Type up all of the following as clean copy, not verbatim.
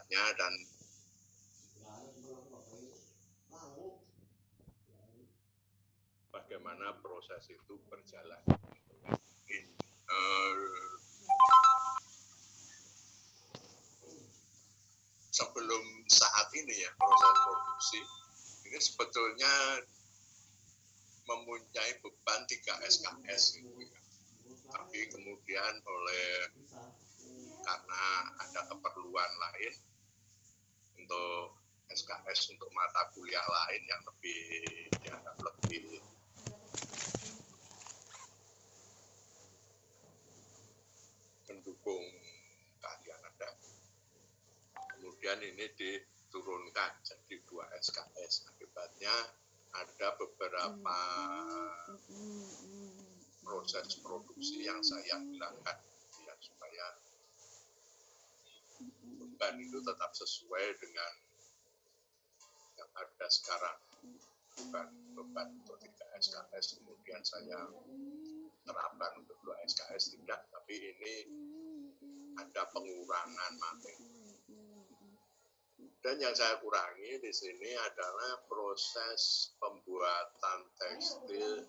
prosesnya dan bagaimana proses itu berjalan. Sebelum saat ini ya proses produksi ini sebetulnya mempunyai beban 3 SKS gitu ya. Tapi kemudian karena ada keperluan lain untuk SKS untuk mata kuliah lain yang lebih mendukung keahlian Anda. Kemudian ini diturunkan jadi 2 SKS. Akibatnya ada beberapa proses produksi yang saya hilangkan ya, supaya beban itu tetap sesuai dengan yang ada sekarang, bukan beban untuk 3 SKS kemudian saya terapkan untuk 2 SKS tidak, tapi ini ada pengurangan materi. Dan yang saya kurangi di sini adalah proses pembuatan tekstil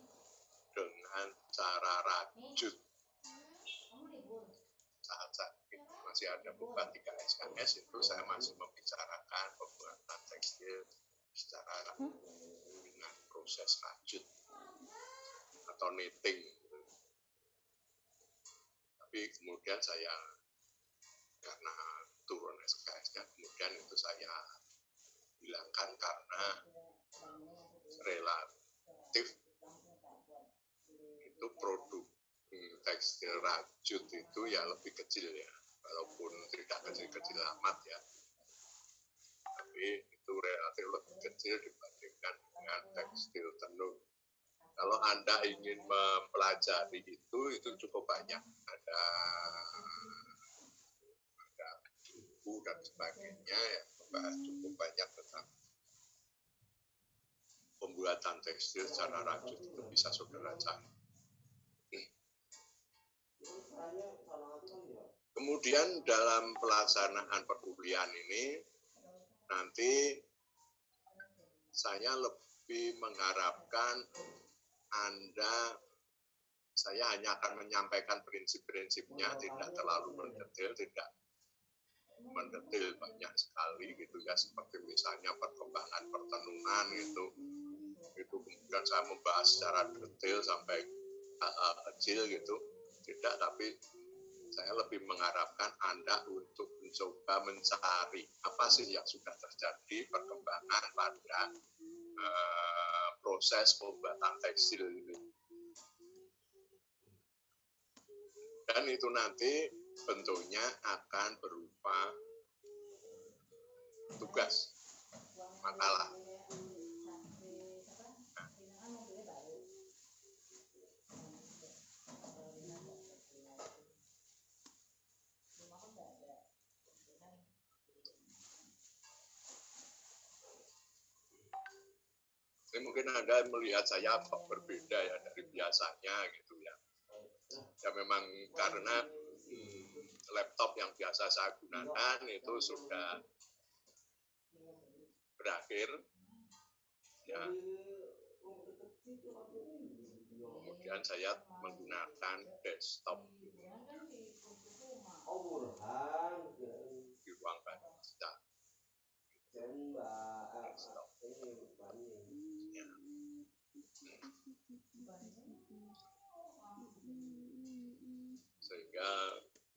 dengan cara rajut. Saat masih ada beban 3 SKS itu saya masih membicarakan pembuatan tekstil secara dengan proses rajut atau knitting. Tapi kemudian saya karena turun SKS-nya, kemudian itu saya hilangkan karena relatif itu produk tekstil rajut itu ya lebih kecil ya, walaupun tidak kecil-kecil amat ya, tapi itu relatif lebih kecil dibandingkan dengan tekstil tenun. Kalau Anda ingin mempelajari itu cukup banyak, ada buku dan sebagainya yang membahas cukup banyak tentang pembuatan tekstil secara rajut, itu bisa saudara cari. Kemudian dalam pelaksanaan perkuliahan ini nanti saya lebih mengharapkan saya hanya akan menyampaikan prinsip-prinsipnya, tidak terlalu mendetail, tidak mendetail banyak sekali gitu ya, seperti misalnya perkembangan pertenunan itu kemudian saya membahas secara detail sampai kecil gitu, tidak, tapi saya lebih mengharapkan Anda untuk mencoba mencari apa sih yang sudah terjadi perkembangan pada proses pembuatan tekstil ini. Dan itu nanti bentuknya akan berupa tugas, makalah. Jadi mungkin Anda melihat saya berbeda ya dari biasanya gitu ya. Ya memang karena laptop yang biasa saya gunakan itu sudah berakhir ya. Kemudian saya menggunakan desktop di ruang baca. Desktop. Ya. Sehingga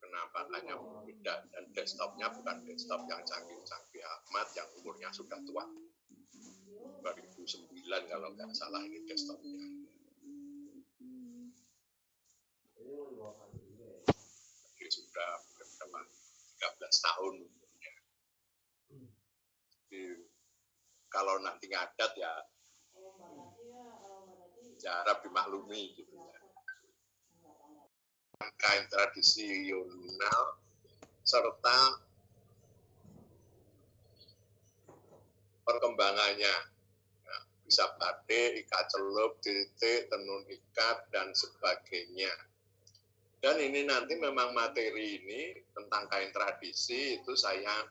penampakannya berbeda, dan desktopnya bukan desktop yang canggih-canggih amat, yang umurnya sudah tua. 2009 kalau nggak salah ini desktopnya. Jadi sudah berapa? 13 tahun umurnya. Jadi kalau nanti ngadat ya harap dimaklumi gitu ya. Kain tradisional serta perkembangannya ya, bisa batik, ikat celup, titik, tenun ikat dan sebagainya. Dan ini nanti memang materi ini tentang kain tradisi itu saya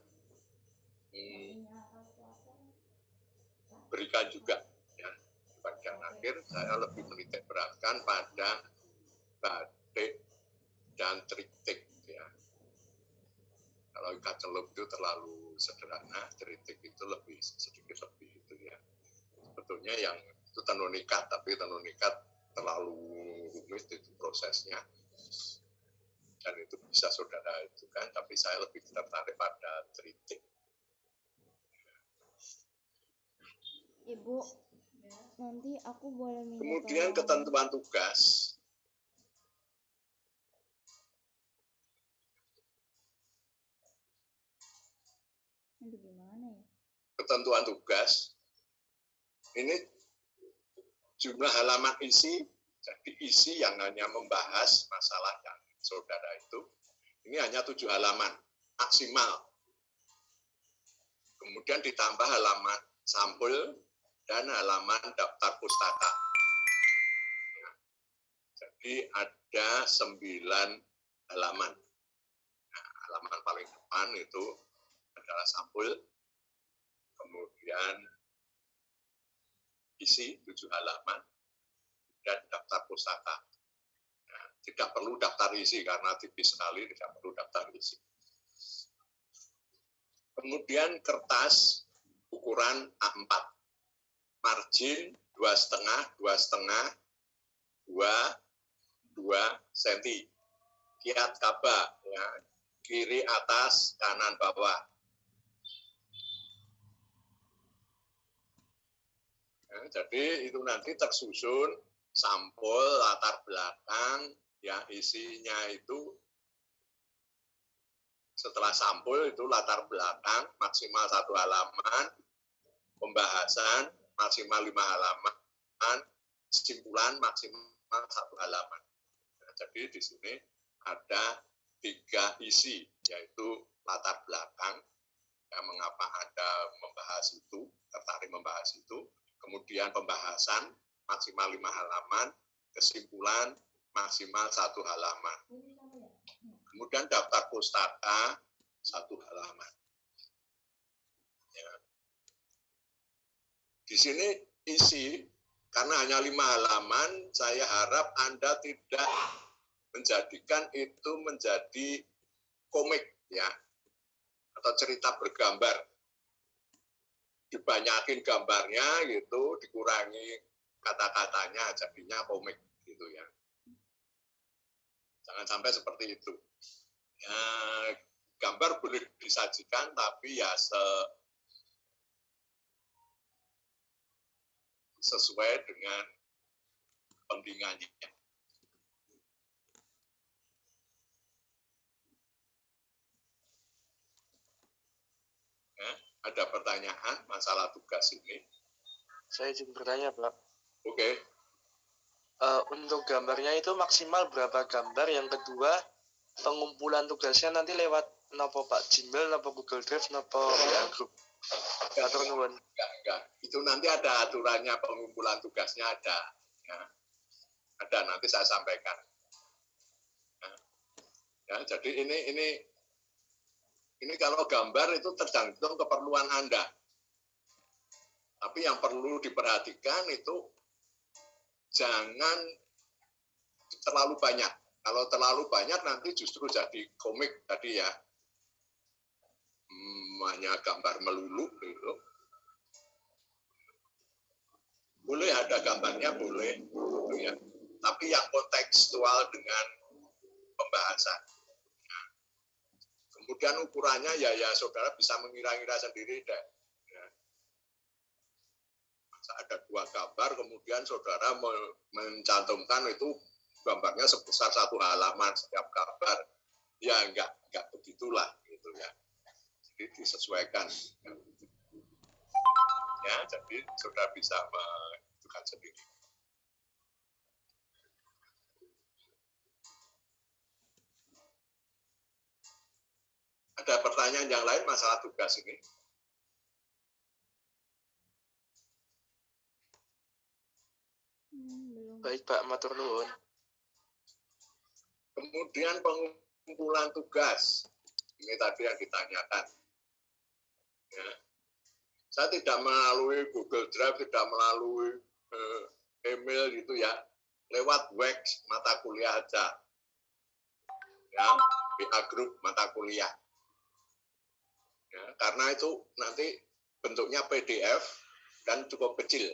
berikan juga ya. Di bagian akhir saya lebih menitik beratkan pada batik dan triptik ya. Kalau ikat celup itu terlalu sederhana, triptik itu sedikit lebih itu ya. Sebetulnya yang itu tenun ikat, tapi tenun ikat terlalu rumit itu prosesnya. Dan itu bisa saudara itu kan, tapi saya lebih tertarik pada triptik. Ibu, nanti aku boleh minta kemudian tolong. Ketentuan tugas. Aduh, gimana ya? Ketentuan tugas. Ini jumlah halaman isi, jadi isi yang hanya membahas masalah yang saudara itu, ini hanya 7 halaman maksimal. Kemudian ditambah halaman sampul dan halaman daftar pustaka. Jadi ada 9 halaman. Nah, halaman paling depan itu adalah sampul, kemudian isi 7 halaman, dan daftar pustaka. Nah, tidak perlu daftar isi karena tipis sekali, tidak perlu daftar isi. Kemudian kertas ukuran A4, margin 2,5, 2 cm, kiat kaba, ya, kiri atas, kanan bawah. Ya, jadi itu nanti tersusun sampul, latar belakang, ya isinya itu setelah sampul itu latar belakang maksimal 1 halaman, pembahasan maksimal 5 halaman, kesimpulan maksimal 1 halaman. Nah, jadi di sini ada 3 isi, yaitu latar belakang, ya, mengapa Anda membahas itu, tertarik membahas itu, kemudian pembahasan maksimal 5 halaman, kesimpulan maksimal 1 halaman. Kemudian daftar pustaka 1 halaman. Ya. Di sini isi, karena hanya 5 halaman, saya harap Anda tidak menjadikan itu menjadi komik, ya, atau cerita bergambar. Dibanyakin gambarnya gitu, dikurangi kata-katanya, jadinya komik gitu ya. Jangan sampai seperti itu. Ya, gambar boleh disajikan, tapi ya sesuai dengan pentingannya. Ya, ada pertanyaan masalah tugas ini? Saya izin bertanya, Pak. Oke. Untuk gambarnya itu maksimal berapa gambar? Yang kedua, pengumpulan tugasnya nanti lewat nopo Pak, Gmail, nopo Google Drive, nopo Group. Enggak. Itu nanti ada aturannya, pengumpulan tugasnya ada. Ya. Ada, nanti saya sampaikan. Ya, jadi ini kalau gambar itu tergantung keperluan Anda. Tapi yang perlu diperhatikan itu jangan terlalu banyak. Kalau terlalu banyak nanti justru jadi komik tadi ya. Hanya gambar melulu gitu. Boleh ada gambarnya, boleh gitu ya. Tapi yang kontekstual dengan pembahasan. Nah, kemudian ukurannya ya saudara bisa mengira-ngira sendiri deh. Ya. Ada 2 gambar, kemudian saudara mencantumkan itu gambarnya sebesar 1 halaman setiap gambar. Ya enggak begitulah gitu ya. Jadi disesuaikan. Ya, jadi saudara bisa menentukan sendiri. Ada pertanyaan yang lain masalah tugas ini? Baik, Pak, matur nuwun. Kemudian pengumpulan tugas. Ini tadi yang ditanyakan. Ya. Saya tidak melalui Google Drive, tidak melalui email gitu ya, lewat WEX mata kuliah aja, ya, WA Group mata kuliah. Ya, karena itu nanti bentuknya PDF dan cukup kecil,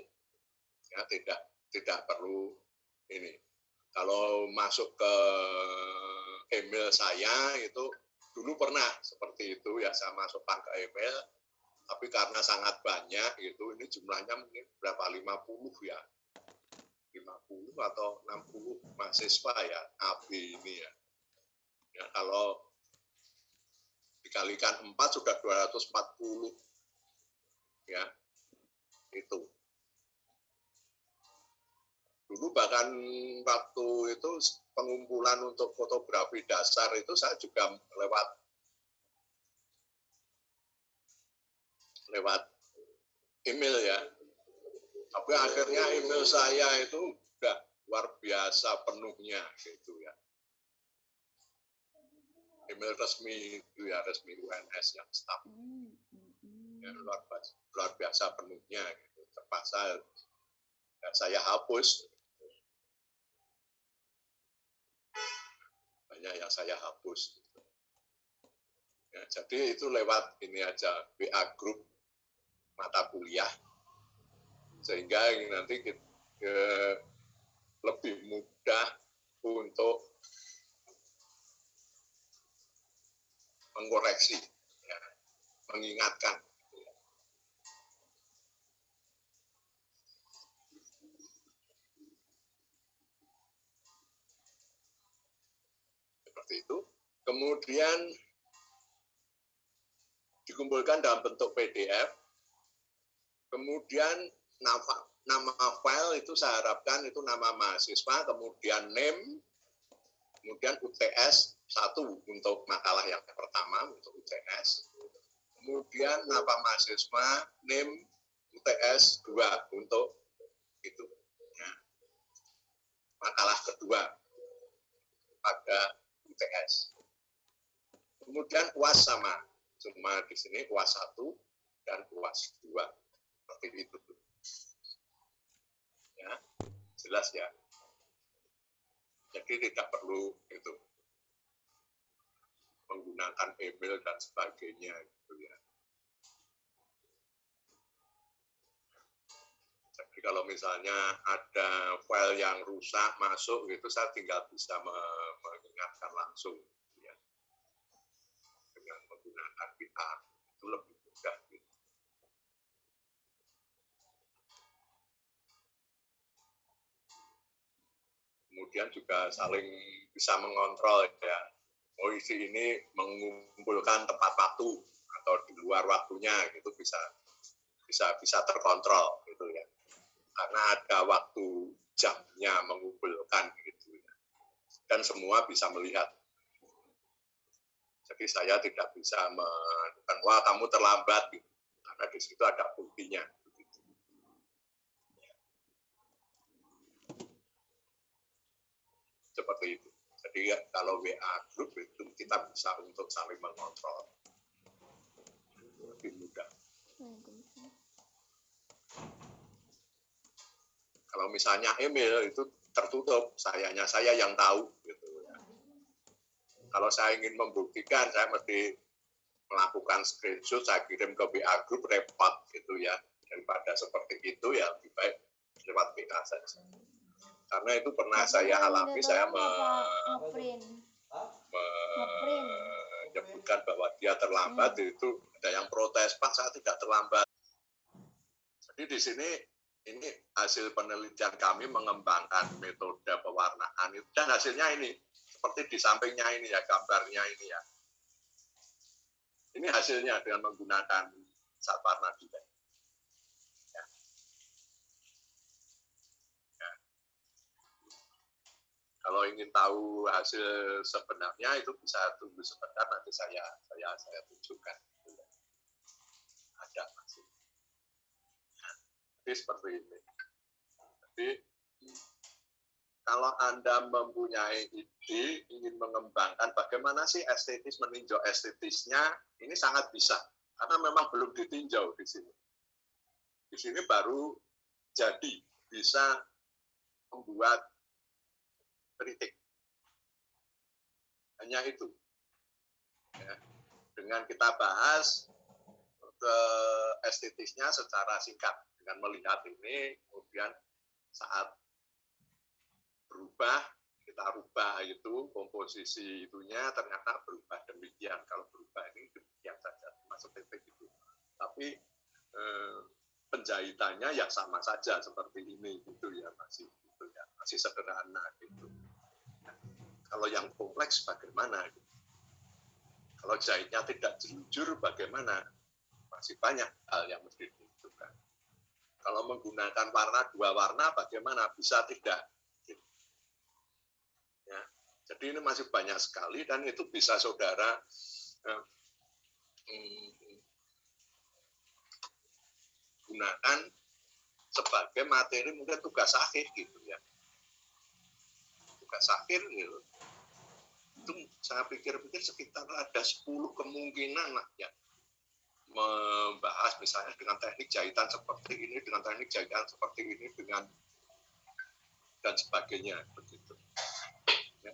ya, tidak perlu ini. Kalau masuk ke email saya itu dulu pernah seperti itu ya, saya masukkan ke email, tapi karena sangat banyak itu, ini jumlahnya mungkin berapa, 50 ya, 50 atau 60 mahasiswa ya, AB ini ya. Ya, kalau dikalikan 4 sudah 240 ya, itu. Dulu bahkan waktu itu pengumpulan untuk fotografi dasar itu saya juga lewat email ya. Tapi akhirnya email saya itu udah luar biasa penuhnya gitu ya. Email resmi itu ya, resmi UNS yang staff. Ya, luar biasa penuhnya gitu. Terpaksa ya, saya hapus. Banyak yang saya hapus. Ya, jadi itu lewat ini aja, WA Group mata kuliah, sehingga nanti lebih mudah untuk mengkoreksi, ya, mengingatkan. Seperti itu. Kemudian dikumpulkan dalam bentuk PDF. Kemudian nama file itu saya harapkan itu nama mahasiswa, kemudian name, kemudian UTS 1 untuk makalah yang pertama untuk UTS. Kemudian nama mahasiswa, name, UTS 2 untuk itu. Ya. Makalah kedua pada UTS. Kemudian UAS sama, cuma di sini UAS 1 dan UAS 2. Seperti itu. Ya, jelas ya. Jadi tidak perlu itu menggunakan email dan sebagainya gitu ya. Jadi kalau misalnya ada file yang rusak masuk gitu, saya tinggal bisa mengingatkan langsung ya. Dengan menggunakan WA itu lebih mudah gitu. Kemudian juga saling bisa mengontrol ya. Oh, isi ini mengumpulkan tepat waktu atau di luar waktunya gitu, bisa terkontrol gitu ya. Karena ada waktu jamnya mengumpulkan gitu ya. Dan semua bisa melihat. Jadi saya tidak bisa menentukan, wah kamu terlambat gitu. Karena di situ ada buktinya. Gitu. Seperti itu. Jadi kalau WA Group itu kita bisa untuk saling mengontrol. Lebih mudah. Kalau misalnya email itu tertutup, saya yang tahu gitu ya. Kalau saya ingin membuktikan, saya mesti melakukan screenshot, saya kirim ke WA Group, repot gitu ya. Daripada seperti itu ya lebih baik lewat WA saja. Karena itu pernah saya alami, saya menyebutkan bahwa dia terlambat, itu ada yang protes, Pak saya tidak terlambat. Jadi di sini ini hasil penelitian kami mengembangkan metode pewarnaan itu, dan hasilnya ini seperti di sampingnya ini ya, gambarnya ini ya. Ini hasilnya dengan menggunakan zat warna juga. Ya. Ya. Kalau ingin tahu hasil sebenarnya itu bisa tunggu sebentar, nanti saya tunjukkan. Ada hasil. Jadi seperti ini. Jadi kalau Anda mempunyai ide ingin mengembangkan bagaimana sih estetis, meninjau estetisnya, ini sangat bisa karena memang belum ditinjau di sini. Di sini baru jadi bisa membuat kritik. Hanya itu. Ya. Dengan kita bahas ke estetisnya secara singkat dengan melihat ini, kemudian saat berubah kita rubah itu komposisi itunya ternyata berubah demikian. Kalau berubah ini demikian saja masuk titik itu. Tapi penjahitannya ya sama saja seperti ini gitu ya, masih gitu ya, masih sederhana gitu. Nah, kalau yang kompleks bagaimana? Gitu. Kalau jahitnya tidak jujur bagaimana? Masih banyak hal yang mesti ditunjukkan. Kalau menggunakan warna dua warna bagaimana? Bisa tidak? Ya, jadi ini masih banyak sekali dan itu bisa saudara gunakan sebagai materi mungkin tugas akhir gitu ya. Tugas akhir gitu. Itu saya pikir-pikir sekitar ada 10 kemungkinan lah ya. Membahas misalnya dengan teknik jahitan seperti ini, dengan teknik jahitan seperti ini, dengan dan sebagainya begitu. Ya.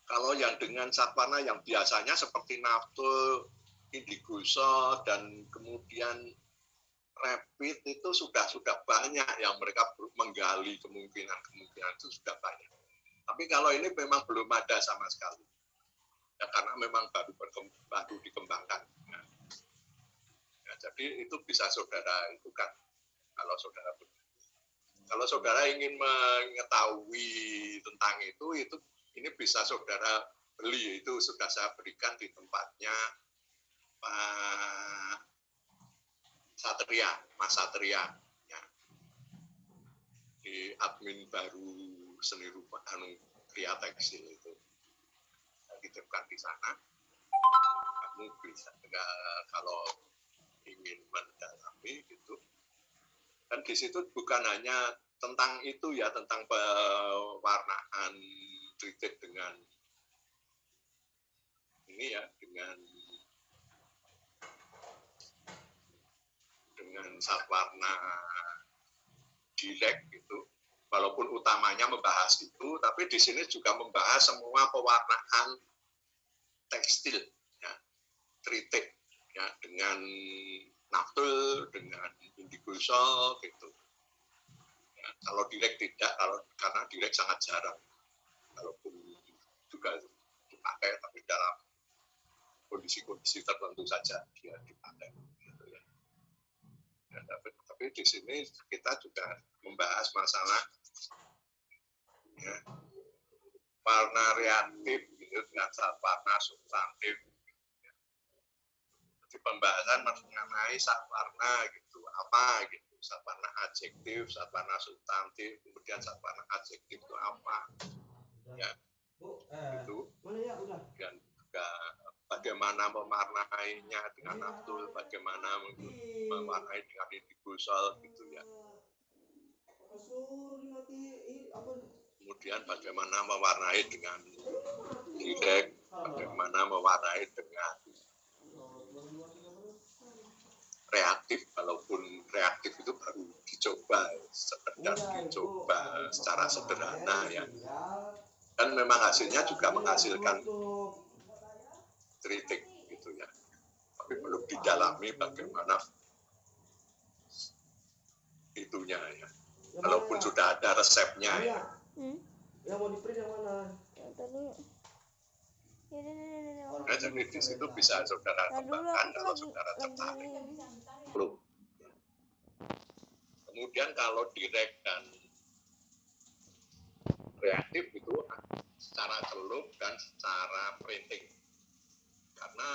Kalau yang dengan cat warna yang biasanya seperti naftul, indigo, dan kemudian rapid itu sudah banyak yang mereka menggali kemungkinan itu sudah banyak. Tapi kalau ini memang belum ada sama sekali. Ya, karena memang baru dikembangkan. Ya, jadi itu bisa saudara itu kan kalau saudara ingin mengetahui tentang itu ini bisa saudara beli, itu sudah saya berikan di tempatnya Pak Satria, Mas Satria, ya. Di admin baru seni rupa Kria Tekstil itu. Dititipkan di sana. Kamu bisa kalau ingin mendalami gitu. Dan di situ bukan hanya tentang itu ya, tentang pewarnaan kritik dengan ini ya, dengan cat warna direct gitu. Walaupun utamanya membahas itu, tapi di sini juga membahas semua pewarnaan tekstil, ya, kritik, ya, dengan naftul, dengan indigo gitu. Ya, kalau direct tidak, karena direct sangat jarang. Walaupun juga dipakai, tapi dalam kondisi-kondisi tertentu saja dia dipakai. Gitu ya. Ya, tapi di sini kita juga membahas masalah ya, warna reaktif gitu, dengan warna substantif. Jadi pembahasan mengenai cat warna gitu, apa gitu, cat warna adjektif, cat warna substantif, kemudian cat warna adjektif itu apa, ya, itu, dan juga bagaimana mewarnainya dengan naftul, bagaimana mewarnai dengan indigo gitu ya. Kemudian bagaimana mewarnai dengan direct, bagaimana mewarnai dengan reaktif, walaupun reaktif itu baru dicoba, sekedar dicoba secara sederhana ya. Dan memang hasilnya juga menghasilkan kritik gitu ya. Tapi belum didalami bagaimana itunya ya. Walaupun sudah ada resepnya ya. Yang mau di-print yang mana? Ntar dulu. Nah, jadi di situ bisa saudara kembangkan kalau saudara tertarik. Belum. Kemudian kalau direct dan reaktif itu secara celup dan secara printing. Karena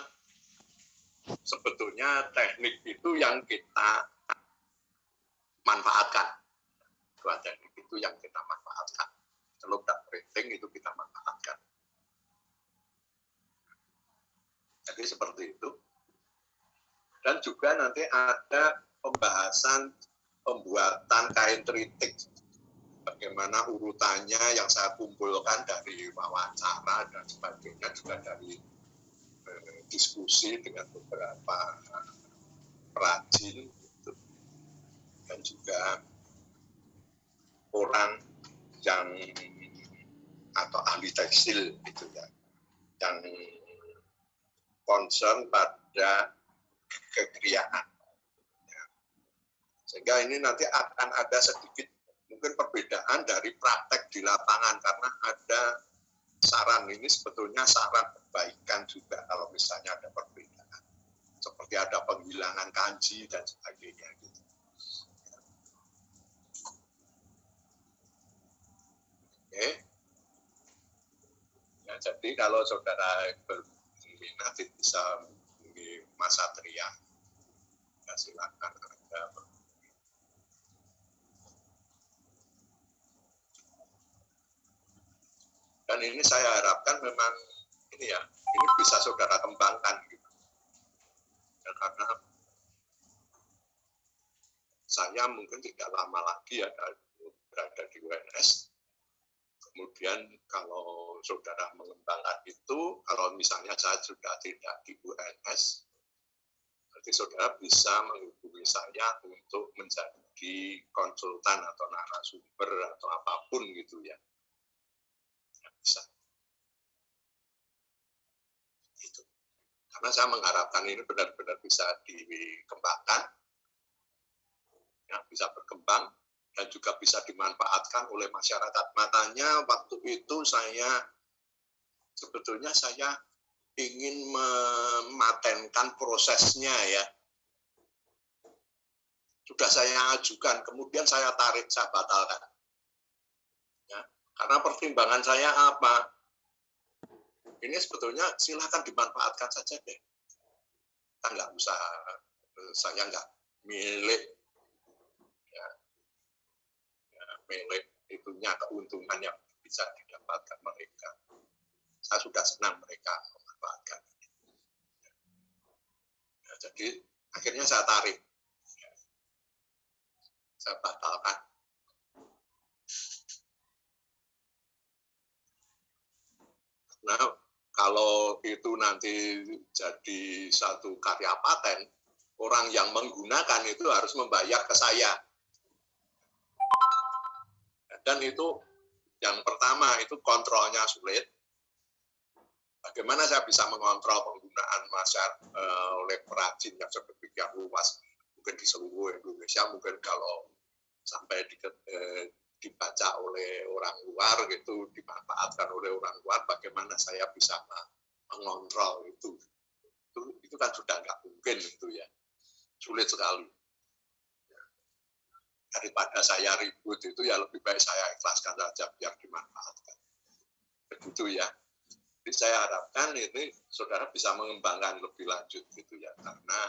sebetulnya teknik itu yang kita manfaatkan. Dua teknik itu yang kita manfaatkan. Celup dan printing itu kita manfaatkan. Jadi seperti itu. Dan juga nanti ada pembahasan pembuatan kain tritik. Bagaimana urutannya yang saya kumpulkan dari wawancara dan sebagainya, juga dari diskusi dengan beberapa perajin. Gitu. dan juga orang yang atau ahli tekstil gitu ya, yang concern pada kekriaan. Ya. Sehingga ini nanti akan ada sedikit mungkin perbedaan dari praktek di lapangan, karena ada saran ini sebetulnya saran perbaikan juga kalau misalnya ada perbedaan. Seperti ada penghilangan kanji dan sebagainya gitu. Oke. Ya, jadi kalau saudara berminat bisa hubungi Mas Satria. Ya, silakan Anda. Dan ini saya harapkan memang ini ya, ini bisa saudara kembangkan gitu. Ya, karena saya mungkin tidak lama lagi berada di UNS. Kemudian kalau saudara mengembangkan itu, kalau misalnya saya sudah tidak di UNS, berarti saudara bisa menghubungi saya untuk menjadi konsultan atau narasumber atau apapun gitu ya. Ya bisa. Gitu. Karena saya mengharapkan ini benar-benar bisa dikembangkan, ya, bisa berkembang, dan juga bisa dimanfaatkan oleh masyarakat. Makanya waktu itu sebetulnya saya ingin mematenkan prosesnya ya. Sudah saya ajukan, kemudian saya tarik, saya batalkan. Ya, karena pertimbangan saya apa? Ini sebetulnya silakan dimanfaatkan saja deh. Kita nggak usah, saya nggak milik milik itunya, keuntungan yang bisa didapatkan mereka. Saya sudah senang mereka memanfaatkan. Ya, jadi akhirnya saya tarik, saya batalkan. Nah, kalau itu nanti jadi satu karya paten, orang yang menggunakan itu harus membayar ke saya. Dan itu yang pertama itu kontrolnya sulit. Bagaimana saya bisa mengontrol penggunaan oleh perajin yang sedemikian luas, mungkin di seluruh Indonesia, mungkin kalau sampai dibaca oleh orang luar gitu, dimanfaatkan oleh orang luar, bagaimana saya bisa mengontrol itu kan sudah nggak mungkin itu ya, sulit sekali. Daripada saya ribut itu ya lebih baik saya ikhlaskan saja biar dimanfaatkan. Begitu ya. Jadi saya harapkan ini saudara bisa mengembangkan lebih lanjut gitu ya, karena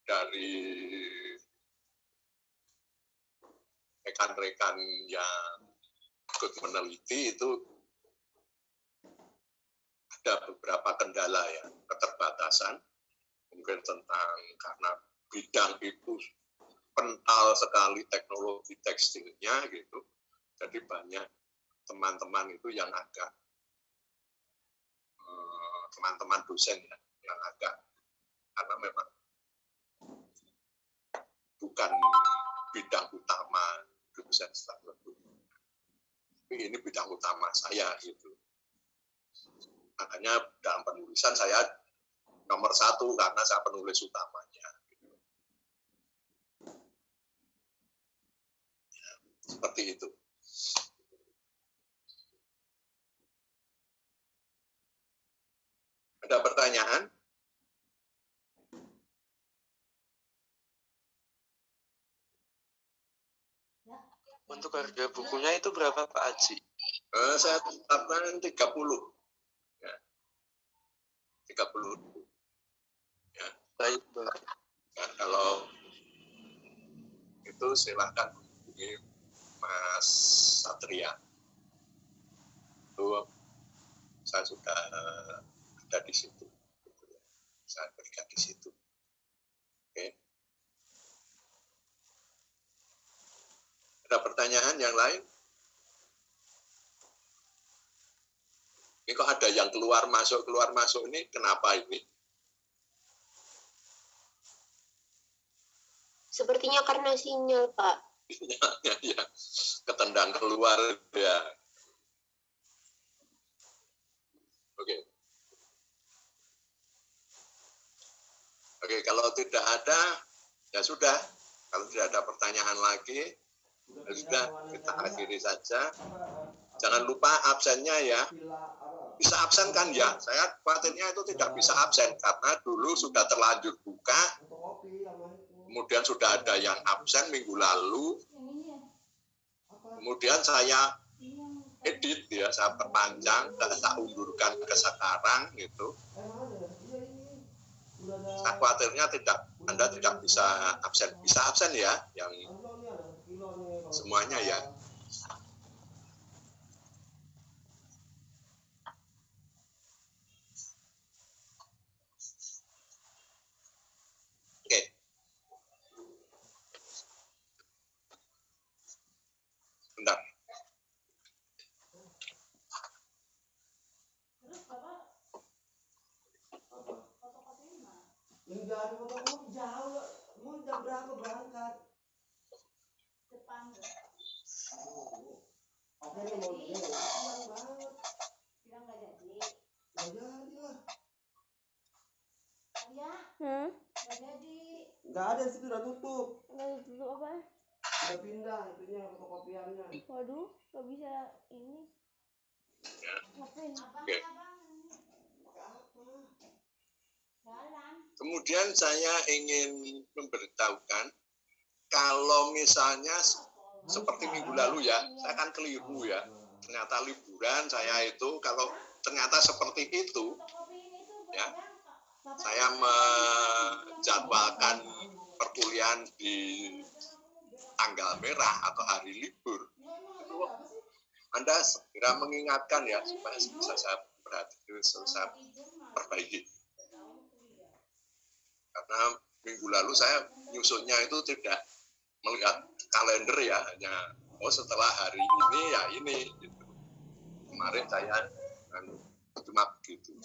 dari rekan-rekan yang ikut meneliti itu ada beberapa kendala ya, keterbatasan, mungkin karena bidang itu kental sekali teknologi tekstilnya gitu, jadi banyak teman-teman itu yang agak teman-teman dosen ya, yang agak, karena memang bukan bidang utama dosen tapi ini bidang utama saya gitu. Makanya dalam penulisan saya nomor 1 karena saya penulis utamanya. Ya, seperti itu. Ada pertanyaan? Untuk harga bukunya itu berapa Pak Haji? Saya tetapkan 30. Ya. 30. Ya. Baik, Pak. Ya, kalau itu silahkan hubungi Mas Satria. Itu saya sudah ada di situ. Saya berikan di situ. Oke. Ada pertanyaan yang lain? Ini kok ada yang keluar masuk ini, kenapa ini? Sepertinya karena sinyal, Pak. Ya, ketendang keluar ya. Oke. Oke, kalau tidak ada ya sudah. Kalau tidak ada pertanyaan lagi, ya sudah kita akhiri saja. Jangan lupa absennya ya. Bisa absen kan ya? Saya khawatirnya itu tidak bisa absen karena dulu sudah terlanjur buka, kemudian sudah ada yang absen minggu lalu, kemudian saya edit ya, saya perpanjang, saya undurkan ke sekarang gitu. Saya khawatirnya Anda tidak bisa absen ya, yang semuanya ya. Oke. Bentar. Yang jangan ngomong jauh lah. Mau jam berapa berangkat? Depan. Apa yang mau dia? Siang banget. Bilang nggak jadi. Nggak jadi lah. Ya. Nggak jadi. Nggak ada situ udah tutup. Nggak tutup apa? Udah pindah itunya fotokopiannya. Waduh, nggak bisa ini. Ngapain? Oke. Kemudian saya ingin memberitahukan kalau misalnya seperti minggu lalu ya, saya kan keliru ya. Ternyata liburan saya itu kalau ternyata seperti itu ya. Saya menjadwalkan perkuliahan di tanggal merah atau hari libur. Itu Anda segera mengingatkan ya supaya bisa saya perbaiki. Karena minggu lalu saya nyusunnya itu tidak melihat kalender ya, hanya setelah hari ini ya ini. Gitu. Kemarin saya cuma begitu.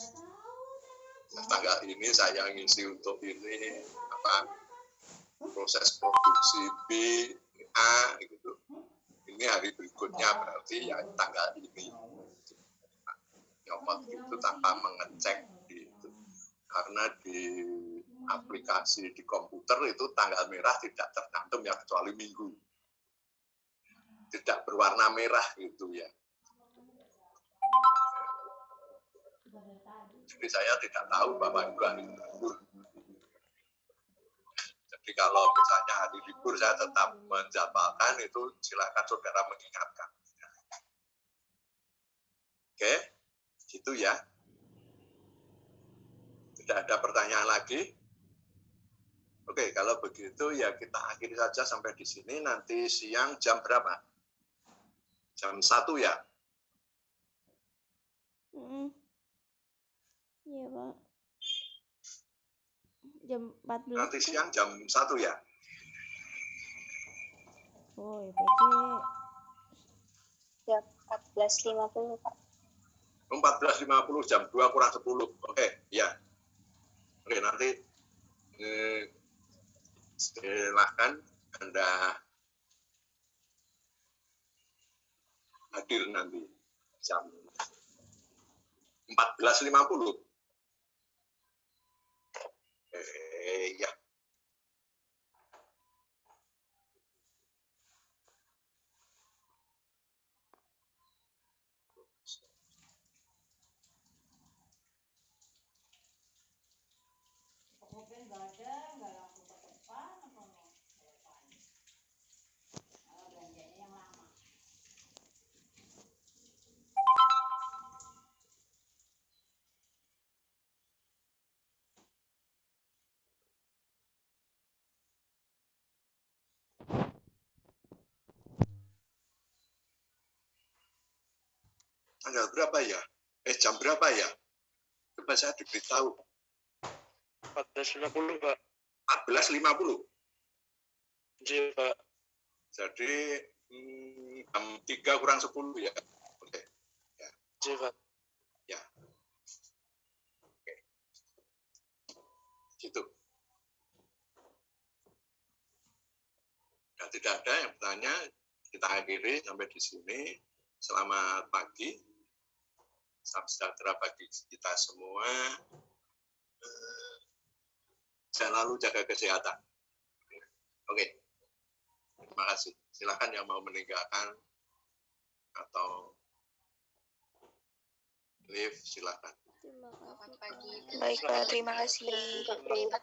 Tanggal ini saya ngisi untuk ini proses produksi B, A gitu. Ini hari berikutnya berarti ya tanggal ini. Nyomot itu tanpa mengecek gitu. Karena di aplikasi di komputer itu tanggal merah tidak tercantum ya kecuali minggu. Tidak berwarna merah gitu ya. Jadi saya tidak tahu bahwa itu hari libur. Jadi kalau misalnya hari libur saya tetap menjadwalkan itu silakan saudara mengingatkan. Oke, gitu ya. Tidak ada pertanyaan lagi. Oke, kalau begitu ya kita akhiri saja sampai di sini. Nanti siang jam berapa? Jam 1 ya? Iya, Pak. Jam 14. Nanti siang jam 1 ya? Oh, ya, PC. Jam 14.50, Pak. 14.50 jam 2 kurang 10. Oke, ya. Oke, nanti silakan Anda hadir nanti jam 14.50. Ya. Tanggal berapa ya? Jam berapa ya? Coba saya diberitahu. 14.50, Pak. 14.50. Iya, Pak. Jadi jam 3 kurang 10 ya. Oke. Ya. Iya, Pak. Ya. Oke. Gitu. tidak ada yang bertanya, kita akhiri sampai di sini. Selamat pagi. Salam sejahtera bagi kita semua. Selalu jaga kesehatan. Oke. Terima kasih. Silakan yang mau meninggalkan atau leave, silakan. Terima kasih. Baiklah, terima kasih. Terima